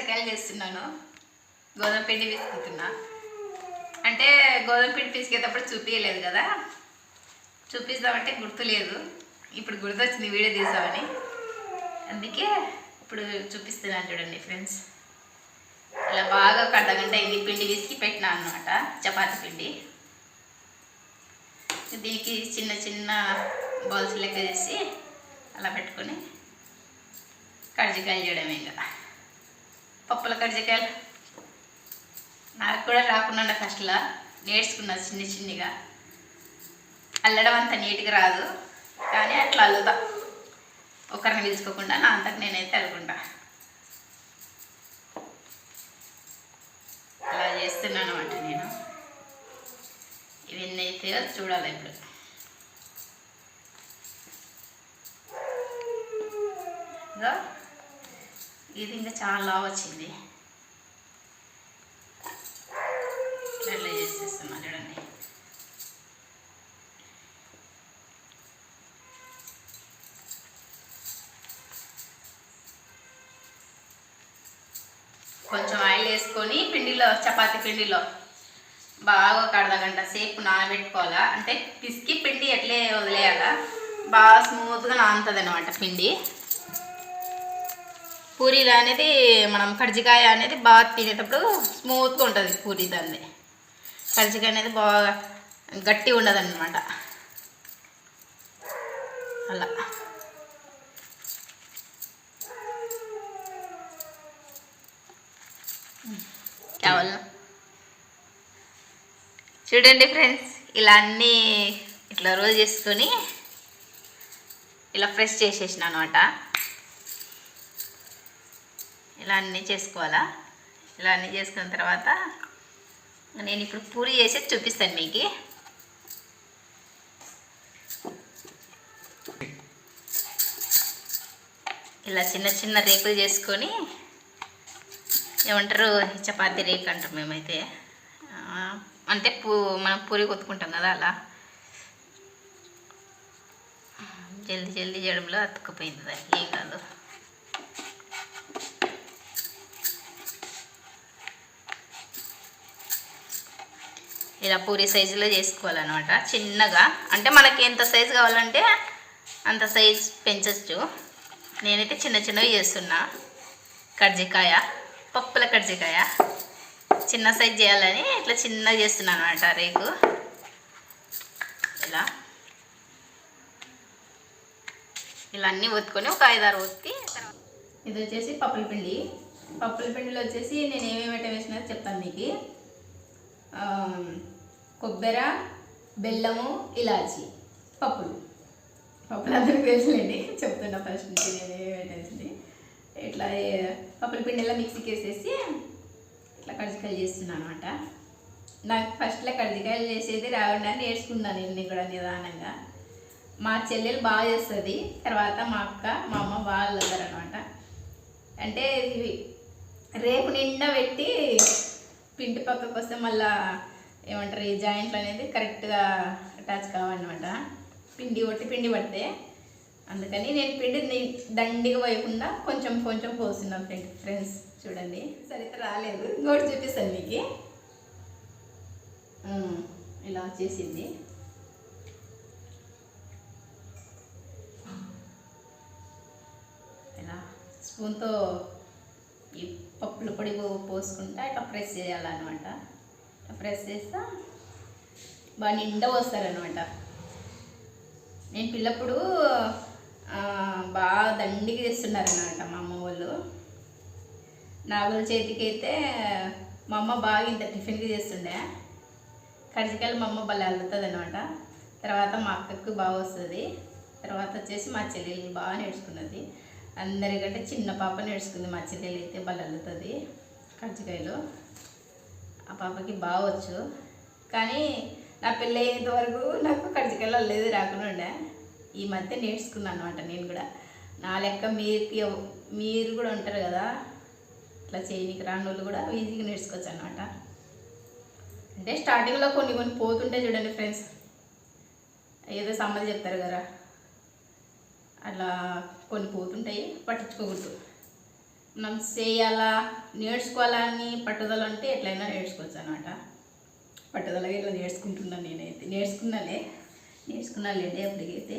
కర్జికాయలు చేస్తున్నాను. గోధుమ పిండి పిసుకుతున్నా. అంటే గోధుమ పిండి పిసికేటప్పుడు చూపించలేదు కదా, చూపిస్తామంటే గుర్తులేదు. ఇప్పుడు గుర్తొచ్చింది వీడియో తీసామని, అందుకే ఇప్పుడు చూపిస్తున్నాను. చూడండి ఫ్రెండ్స్, ఇలా బాగా ఒక అర్ధగంట ఇది పిండి పిసికి పెట్టినా అనమాట, చపాతీ పిండి. దీనికి చిన్న చిన్న బాల్స్ లెక్క చేసి అలా పెట్టుకొని కర్జికాయలు చేయడం. ఇంకా పప్పుల కర్జికాయలు నాకు కూడా రాకుండా ఫస్ట్లో నేర్చుకున్నా చిన్న చిన్నగా. అల్లడం అంత నీట్గా రాదు, కానీ అట్లా అల్లుతా, ఒకరిని పిలుచుకోకుండా నా అంతకు నేనైతే అల్లుకుంటా. అలా చేస్తున్నాను అనమాట నేను. ఇవన్నీ అయితే చూడాలి ఇప్పుడు. ఇది ఇంకా చాలా వచ్చింది. ఇట్లా చేసేస్తున్నా చూడండి. కొంచెం ఆయిల్ వేసుకొని పిండిలో, చపాతీ పిండిలో బాగా ఒక అర్ధగంట సేపు నానబెట్టుకోవాలా. అంటే పిసికి పిండి ఎట్లే వదిలేయాలా, బాగా స్మూత్గా నానుతుంది అనమాట పిండి. పూరీలు అనేది మనం కర్జికాయ అనేది బాగా తినేటప్పుడు స్మూత్గా ఉంటుంది పూరీ. దాన్ని కర్జికాయ అనేది బాగా గట్టి ఉండదు అన్నమాట. అలా కావాలా చూడండి ఫ్రెండ్స్. ఇలా అన్నీ ఇట్లా రోల్ చేసుకొని ఇలా ఫ్రెష్ చేసేసిన అనమాట. ఇలా అన్నీ చేసుకోవాలా. ఇలా అన్నీ చేసుకున్న తర్వాత నేను ఇప్పుడు పూరి చేసి చూపిస్తాను మీకు. ఇలా చిన్న చిన్న రేకులు చేసుకొని, ఏమంటారు చపాతీ రేకు అంటాం మేమైతే. అంటే మనం పూరి కొట్టుకుంటాం కదా, అలా జల్దీ జల్దీ చేయడంలో అతుక్కుపోయింది. దానికి ఏం కాదు. ఇలా పూరి సైజులో చేసుకోవాలన్నమాట, చిన్నగా. అంటే మనకి ఎంత సైజు కావాలంటే అంత సైజు పెంచవచ్చు. నేనైతే చిన్న చిన్నవి చేస్తున్నా. కర్జికాయ, పప్పుల కర్జికాయ చిన్న సైజు చేయాలని ఇట్లా చిన్నగా చేస్తున్నాను అనమాట రేకు. ఇలా అన్నీ ఒత్తుకొని ఒక 5-6 ఒత్తి. ఇది వచ్చేసి పప్పుల పిండి. పప్పుల పిండిలో వచ్చేసి నేను ఏమేమి వేసినా చెప్తాను మీకు. కొబ్బరి, బెల్లము, ఇలాచి, పప్పులు అందరికీ తెలుసులేండి, చెప్తున్నా ఫస్ట్ నుంచి నేనేమి. ఇట్లా పప్పుల పిండిలో మిక్సీకి వేసేసి ఇట్లా కర్జికాయలు చేస్తున్నాను అనమాట. నాకు ఫస్ట్లో కర్జికాయలు చేసేది రాకుండా నేర్చుకున్నాను నేను కూడా నిదానంగా. మా చెల్లెలు బాగా చేస్తుంది, తర్వాత మా అక్క, మా అమ్మ బాగా వెళ్తారనమాట. అంటే ఇవి రేపు నిండా పెట్టి పిండి పక్కకు వస్తే మళ్ళీ ఏమంటారు, ఈ జాయింట్లు అనేది కరెక్ట్గా అటాచ్ కావాలన్నమాట. పిండి పడితే. అందుకని నేను పిండి దండిగా పోయకుండా కొంచెం కొంచెం పోస్తున్నాను ఫ్రెండ్స్. చూడండి, సరిగ్గా రాలేదు, ఇంకోటి చూపిస్తాను మీకు. ఇలా వచ్చేసింది. ఇలా స్పూన్తో ఈ పప్పుల పొడి పోసుకుంటా ఇట్లా ప్రెస్ చేయాలన్నమాట. ప్రెస్ చేస్తా బాగా నిండా పోస్తారనమాట. నేను పిల్లప్పుడు బాగా దండిగా చేస్తున్నారనమాట మా అమ్మ వాళ్ళు. నాగుల చేతికి అయితే మా అమ్మ బాగా ఇంత టిఫిన్కి చేస్తుండే. కర్జికాయలు మా అమ్మ భలే అల్లుతుంది అనమాట. తర్వాత మా అక్కకు బాగా వస్తుంది. తర్వాత వచ్చేసి మా చెల్లెలు బాగా నేర్చుకున్నది. అందరికంటే చిన్న పాప నేర్చుకుంది. మా చెల్లెలు అయితే భలే అల్లుతుంది కర్జికాయలు. ఆ పాపకి బాగా వచ్చు. కానీ నా పెళ్ళి అయ్యేంత వరకు నాకు కర్జికాయలు అల్లేది రాకుండా ఉండే. ఈ మధ్య నేర్చుకున్నాను అనమాట నేను కూడా. నా లెక్క మీరు కూడా ఉంటారు కదా, ఇట్లా చేయనికి రాని వాళ్ళు కూడా ఈజీగా నేర్చుకోవచ్చు అనమాట. అంటే స్టార్టింగ్లో కొన్ని పోతుంటే చూడండి ఫ్రెండ్స్, ఏదో సమ్మతి చెప్తారు కదా, అట్లా కొన్ని పోతుంటాయి, పట్టించుకోకూడదు. మనం చేయాలా నేర్చుకోవాలని పట్టుదల ఉంటే ఎట్లయినా నేర్చుకోవచ్చు అనమాట. పట్టుదలగా ఇట్లా నేర్చుకుంటున్నాను నేనైతే. నేర్చుకున్నాలేండి అప్పటికైతే.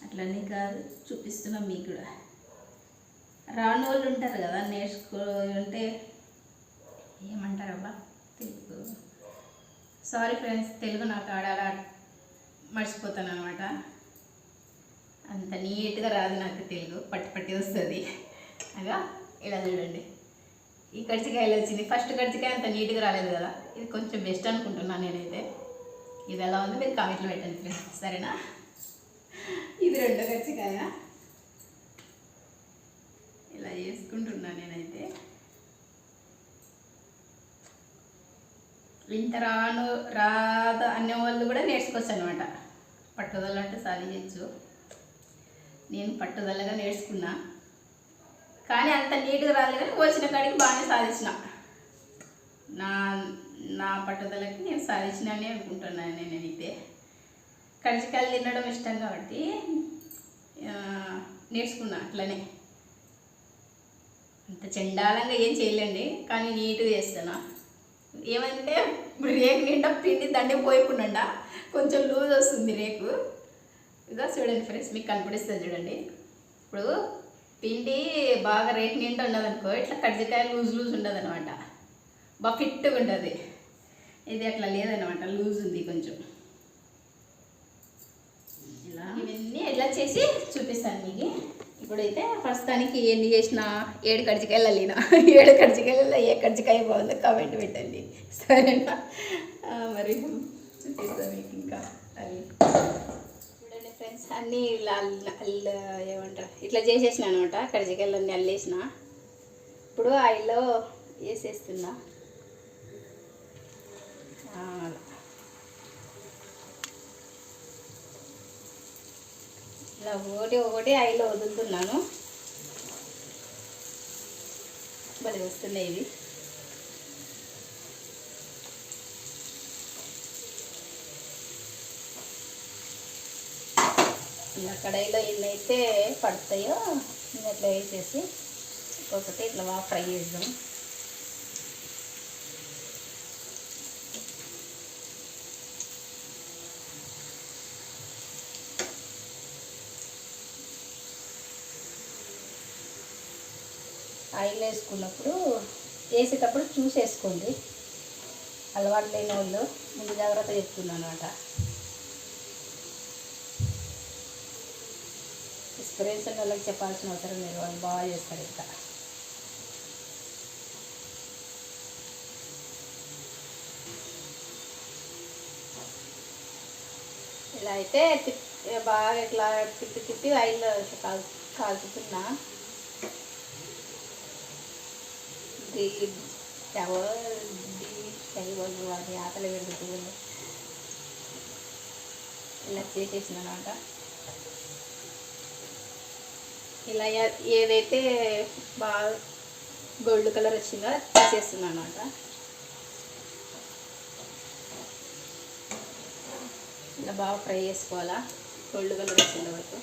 అట్లనే కాదు, చూపిస్తున్నాం మీకు కూడా. రాని వాళ్ళు ఉంటారు కదా, అంటే ఏమంటారబ్బా తెలుగు, సారీ ఫ్రెండ్స్, తెలుగు నాకు ఆడాలా మర్చిపోతాను అనమాట. అంత నీట్గా రాదు నాకు తెలుగు, పట్టి వస్తుంది. అగా ఇలా చూడండి, ఈ కజ్జికాయలు వచ్చింది. ఫస్ట్ కజ్జికాయ అంత నీట్గా రాలేదు కదా, ఇది కొంచెం బెస్ట్ అనుకుంటున్నాను నేనైతే. ఇది ఎలా ఉంది మీరు కామెంట్లో పెట్టండి ఫ్రెండ్స్, సరేనా? ఇది రెండో కజ్జికాయ. ఇలా చేసుకుంటున్నాను నేనైతే. ఇంత రాదు అనే వాళ్ళు కూడా నేర్చుకోవచ్చు అనమాట. పట్టుదల అంటే సాధించచ్చు. నేను పట్టుదలగా నేర్చుకున్నా, కానీ అంత నీట్గా రాలేదు, కానీ వచ్చిన కాడికి బాగానే సాధించిన. నా పట్టుదలకి నేను సాధించినని అనుకుంటున్నాను నేనైతే. కజ్జికాయలు తినడం ఇష్టం కాబట్టి నేర్చుకున్నా అట్లనే. అంత చెండాలంగా ఏం చేయలేండి, కానీ నీట్గా చేస్తాను. ఏమంటే ఇప్పుడు రేకు నిండా పిండి దండే పోయకుండా కొంచెం లూజ్ వస్తుంది రేకు. ఇదో చూడండి ఫ్రెండ్స్, మీకు కనిపిస్తుంది చూడండి. ఇప్పుడు పిండి బాగా రేకు నిండా ఉండదనుకో, ఇట్లా కజ్జికాయ లూజ్ ఉండదు అనమాట, బాగా ఫిట్గా ఉంటుంది. ఇది అట్లా లేదనమాట, లూజ్ ఉంది కొంచెం. ఇలా ఇవన్నీ ఎట్లా చేసి చూపిస్తాను మీకు. ఇప్పుడైతే ప్రస్తుతానికి ఎన్ని చేసిన 7 కజ్జికాయలు అల్లిన. 7 కజ్జికాయలలో ఏ కజ్జికాయ బాగుందో కామెంట్ పెట్టండి, సరేనా? మరి చూపిస్తాను మీకు ఇంకా. అవి చూడండి ఫ్రెండ్స్, అన్నీ ఇలా ఏమంటారు ఇట్లా చేసేసిన అనమాట. కజ్జికాయలు అన్నీ అల్లేసిన. ఇప్పుడు ఆయిల్లో వేసేస్తున్నా. ఇలా ఒకటి ఆయిల్లో వదులుతున్నాను. మరి వస్తున్నాయి ఇవి. ఇలా కడాయిలో ఎన్నైతే పడతాయో ఇట్లా వేసేసి ఒక్కొక్కటి ఇట్లా బాగా ఫ్రై చేద్దాం. ఆయిల్ వేసుకున్నప్పుడు వేసేటప్పుడు చూసేసుకోండి. అలవాటు లేని వాళ్ళు ముందు జాగ్రత్త చెప్తున్నాను అనమాట. ఎక్స్పీరియన్స్ ఉన్న వాళ్ళకి చెప్పాల్సిన అవసరం లేదు, వాళ్ళు బాగా చేస్తారు. ఇంకా ఇలా అయితే బాగా ఇట్లా తిప్పి ఆయిల్ కాల్చుతున్నా. అది ఆకలి పెడుతుంది. ఇలా చేసేసిన అనమాట. ఇలా ఏదైతే బాగా గోల్డ్ కలర్ వచ్చిందో తీసేస్తున్నాను అనమాట. ఇలా బాగా ఫ్రై చేసుకోవాలా, గోల్డ్ కలర్ వచ్చింది వరకు.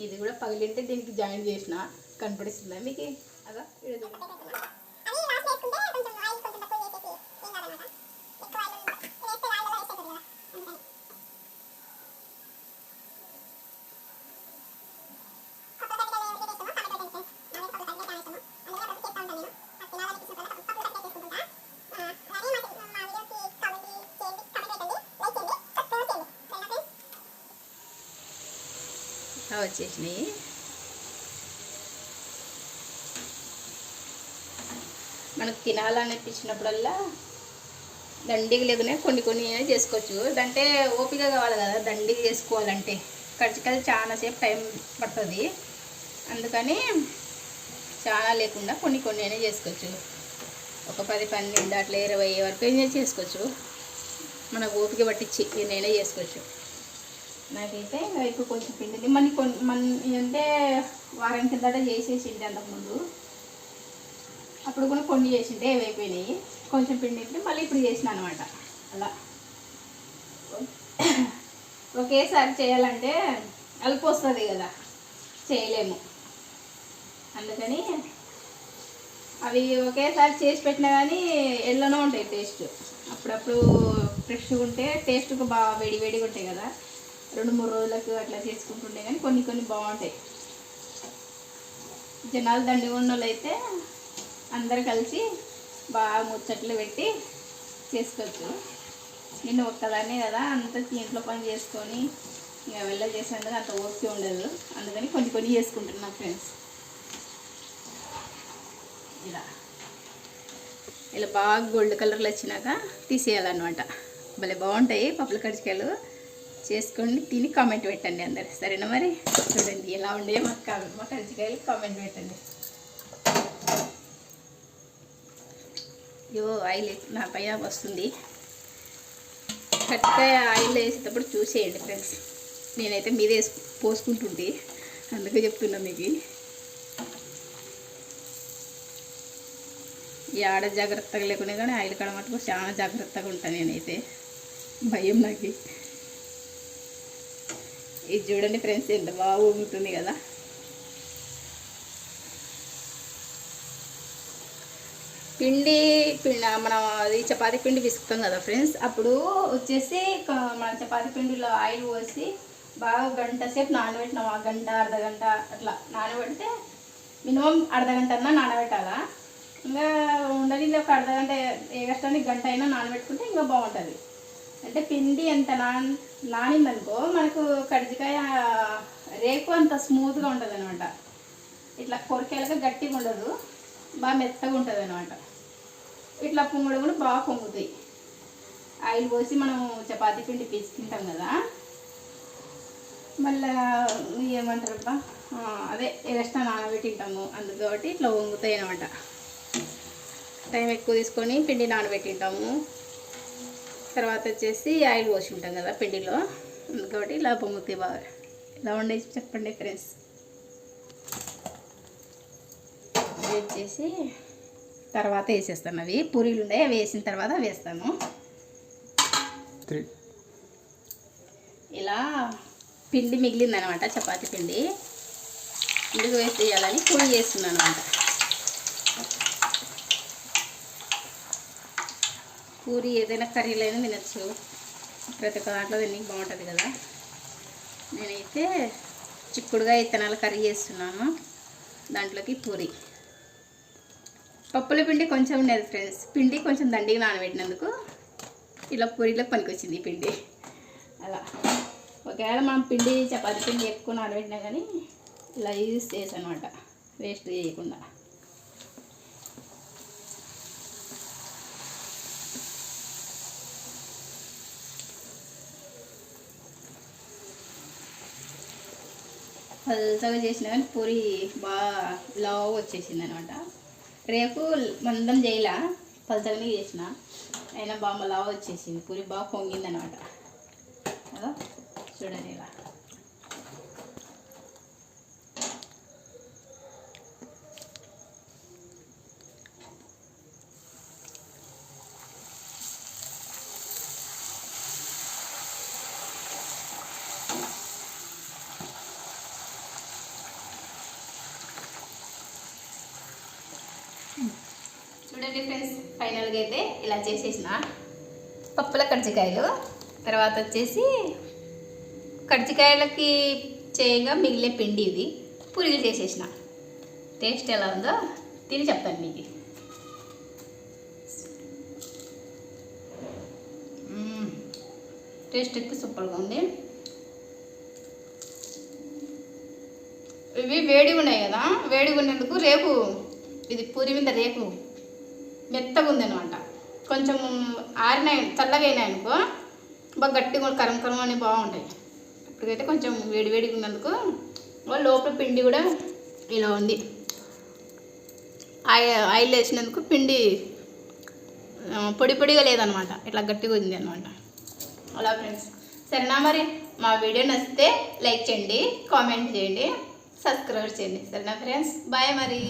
ఇది కూడా పగిలింటే దీనికి జాయిన్ చేసిన, కనపడిస్తుందా మీకు? అదా వచ్చేసినాయి. మనకు తినాలనిపించినప్పుడల్లా దండిగా లేకునే కొన్ని చేసుకోవచ్చు. అంటే ఓపిక కావాలి కదా దండిగా చేసుకోవాలంటే. కజ్జికాయలు చాలాసేపు టైం పడుతుంది, అందుకని చాలా లేకుండా కొన్ని అయినా చేసుకోవచ్చు. ఒక 10, 12 అట్లా 20 వరకు అయినా చేసుకోవచ్చు. మనకు ఓపిక పట్టించి నేనే చేసుకోవచ్చు. నాకైతే ఇప్పుడు కొంచెం పిండిది మన అంటే వారం కిందట చేసేసింది అంతకుముందు. అప్పుడు కూడా కొన్ని చేసింటే ఏవైపోయినాయి, కొంచెం పిండి ఉంటే మళ్ళీ ఇప్పుడు చేసిన అనమాట. అలా ఒకేసారి చేయాలంటే అలుపు వస్తుంది కదా, చేయలేము. అందుకని అవి ఒకేసారి చేసి పెట్టినా కానీ ఎళ్ళనో ఉంటాయి టేస్ట్. అప్పుడప్పుడు ఫ్రెష్గా ఉంటే టేస్ట్గా బాగా వేడి వేడిగా ఉంటాయి కదా, 2-3 రోజులకు అట్లా చేసుకుంటుండే కానీ కొన్ని కొన్ని బాగుంటాయి. జనాలు దండి ఉన్నోళ్ళు అయితే అందరు కలిసి బాగా ముచ్చట్లు పెట్టి చేసుకోవచ్చు. నేను ఒక్కదాన్నే కదా, అంత ఇంట్లో పని చేసుకొని ఇక వెళ్ళ చేసేందుకు అంత ఓపిక ఉండదు. అందుకని కొన్ని కొన్ని చేసుకుంటున్నా ఫ్రెండ్స్. ఇలా బాగా గోల్డ్ కలర్లో వచ్చినాక తీసేయాలన్నమాట. భలే బాగుంటాయి పప్పుల కర్జికాయలు. చేసుకొని తిని కామెంట్ పెట్టండి అందరు, సరేనా? మరి చూడండి ఎలా ఉండే మా కర్జికాయలు కామెంట్ పెట్టండి. అయ్యో ఆయిల్ నా పైన వస్తుంది. కర్జికాయ ఆయిల్ వేసేటప్పుడు చూసేయండి ఫ్రెండ్స్. నేనైతే మీద పోసుకుంటుంటే అందుకే చెప్తున్నా మీకు. ఈ ఆడ జాగ్రత్తగా లేకుండా కానీ ఆయిల్ కాడ మటుకు చాలా జాగ్రత్తగా ఉంటాను నేనైతే, భయం నాకు. ఇది చూడండి ఫ్రెండ్స్ ఎంత బాగా ఊగుతుంది కదా. పిండి మనం అది చపాతీ పిండి విసుకుతాం కదా ఫ్రెండ్స్, అప్పుడు వచ్చేసి మన చపాతీ పిండిలో ఆయిల్ పోసి బాగా గంట సేపు నానబెట్టినాం. ఆ గంట అర్ధగంట అట్లా నానబెడితే మినిమం అర్ధగంట అన్నా నానబెట్టాలా. ఇంకా ఉండని ఒక అర్ధగంట, ఏ కష్టానికి గంట అయినా నానబెట్టుకుంటే ఇంకా బాగుంటుంది. అంటే పిండి ఎంత నానిందనుకో మనకు కర్జికాయ రేకు అంత స్మూత్గా ఉంటుంది అనమాట. ఇట్లా కొరికేలాగా గట్టిగా ఉండదు, బాగా మెత్తగా ఉంటుంది అనమాట. ఇట్లా పొంగడం కూడా బాగా పొంగుతాయి. ఆయిల్ పోసి మనం చపాతీ పిండి పిసుకుంటాం కదా, మళ్ళీ ఏమంటారబ్బా అదే ఎక్స్ట్రా నానబెట్టింటాము అందుకు, కాబట్టి ఇట్లా పొంగుతాయి అనమాట. టైం ఎక్కువ తీసుకొని పిండి నానబెట్టింటాము. తర్వాత వచ్చేసి ఆయిల్ పోసి ఉంటాం కదా పిండిలో, అందుకని ఇలా పొంగుతాయి బాగా. ఇలా ఉండేసి చెప్పండి ఫ్రెండ్స్. వేసేసి తర్వాత వేసేస్తాను. అవి పూరీలు ఉన్నాయి, అవి వేసిన తర్వాత వేస్తాను. ఇలా పిండి మిగిలిందనమాట, చపాతీ పిండి ఇందుకు వేసేయాలని పూరి చేస్తున్నాను అనమాట. పూరి ఏదైనా కర్రీలు అయినా తినచ్చు, ప్రతి ఒక్క దాంట్లో తిని బాగుంటుంది కదా. నేనైతే చిక్కుడుకాయ విత్తనాల కర్రీ చేస్తున్నాను, దాంట్లోకి పూరి. పప్పుల పిండి కొంచెం ఉండేది ఫ్రెండ్స్, పిండి కొంచెం దండిగా నానబెట్టినందుకు ఇలా పూరీలోకి పనికొచ్చింది ఈ పిండి. అలా ఒకవేళ మనం పిండి చపాతీ పిండి ఎక్కువ నానబెట్టినా కానీ ఇలా యూజ్ చేసాను అనమాట, వేస్ట్ చేయకుండా. పల్చగా చేసినా కానీ పూరి బాగా లావు వచ్చేసింది అనమాట. రేపు మందం చేయలా, పల్చగానే చేసిన, అయినా బాగా లావు వచ్చేసింది. పూరి బాగా పొంగింది అనమాట. అదో చూడండి ఇలా. చూడండి ఫ్రెండ్స్, ఫైనల్గా అయితే ఇలా చేసేసిన పప్పుల కర్జికాయలు. తర్వాత వచ్చేసి కర్జికాయలకి చేయగా మిగిలే పిండి ఇది పూరీలు చేసేసిన. టేస్ట్ ఎలా ఉందో తిని చెప్తాను మీకు. టేస్ట్ అయితే సూపర్గా ఉంది. ఇవి వేడిగా ఉన్నాయి కదా, వేడిగా ఉన్నందుకు రేపు ఇది పూరి మీద రేపు మెత్తగా ఉందన్నమాట. కొంచెం ఆరినాయి, చల్లగా అయినాయి అనుకో బాగా గట్టిగా కరం కరం అని బాగుంటాయి. ఇప్పుడైతే కొంచెం వేడి వేడిగా ఉన్నందుకు లోపల పిండి కూడా ఇలా ఉంది. ఆయిల్ వేసినందుకు పిండి పొడి పొడిగా లేదనమాట, ఇట్లా గట్టిగా ఉంది అనమాట. అలా ఫ్రెండ్స్, సరేనా? మరి మా వీడియో నచ్చితే లైక్ చేయండి, కామెంట్ చేయండి, సబ్స్క్రైబ్ చేయండి, సరేనా ఫ్రెండ్స్? బాయ్ మరి.